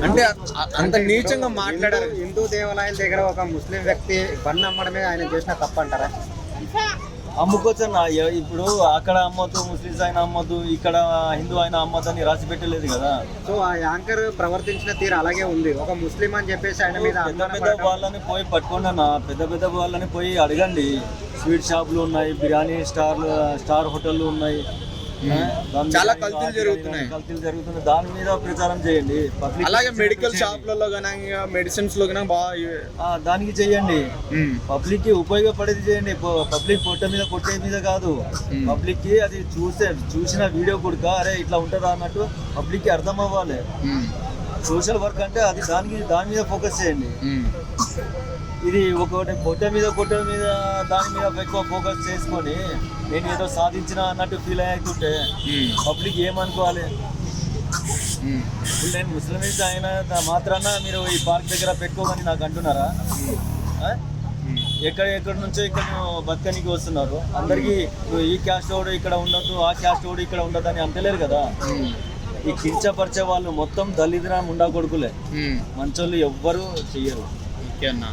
అంటే అంత నీచంగా మాట్లాడారు. హిందూ దేవాలయాల దగ్గర ఒక ముస్లిం వ్యక్తి బండి అమ్మడమే ఆయన చేసిన తప్పు అంటారా? అమ్ముకోవచ్చన్న. ఇప్పుడు అక్కడ అమ్మొద్దు, ముస్లిమ్స్ ఆయన అమ్మొద్దు, ఇక్కడ హిందూ ఆయన అమ్మొద్దు అని రాసి పెట్టలేదు కదా. సో ఆ యాంకర్ ప్రవర్తించిన తీరు అలాగే ఉంది. ఒక ముస్లిం అని చెప్పేసి ఆయన మీద పెద్ద పెద్ద వాళ్ళని పోయి పట్టుకోండి అన్న, పెద్ద పెద్ద వాళ్ళని పోయి అడగండి. స్వీట్ షాపులు ఉన్నాయి, బిర్యానీ స్టార్ హోటళ్ళు ఉన్నాయి, చాలా కల్తీలు జరుగుతున్నాయి. దాని మీద ప్రచారం చేయండి. అలాగే మెడికల్ షాప్లలో కానీ మెడిసిన్స్ లో కానీ బాగా దానికి చెయ్యండి. పబ్లిక్ కి ఉపయోగపడేది చేయండి. పబ్లిక్ పొట్ట మీద కొట్టే మీద కాదు. పబ్లిక్ కి అది చూసిన వీడియో కూడా అరే ఇట్లా ఉంటుందా అన్నట్టు పబ్లిక్ కి అర్థం అవ్వాలి. సోషల్ వర్క్ అంటే అది దాని మీద ఫోకస్ చేయండి. ఇది ఒకటి పొట్ట మీద దాని మీద ఎక్కువ ఫోకస్ చేసుకొని నేను ఏదో సాధించిన అన్నట్టు ఫీల్ అవుతుంటే పబ్లిక్ ఏమనుకోవాలి? ఇప్పుడు నేను ముస్లిమ్స్ అయిన మాత్రాన మీరు ఈ పార్క్ దగ్గర పెట్టుకోమని నాకు అంటున్నారా? ఎక్కడి నుంచో ఇక్కడ బతకనికి వస్తున్నారు. అందరికీ ఈ క్యాస్ట్ వాడు ఇక్కడ ఉండొద్దు, ఆ క్యాస్ట్ వాడు ఇక్కడ ఉండదు అని అంటలేరు కదా. ఈ కించపరిచే వాళ్ళు మొత్తం దళిద్ర ముండా కొడుకులే, మంచోళ్ళు ఎవ్వరు చెయ్యరు. ఓకే అన్న.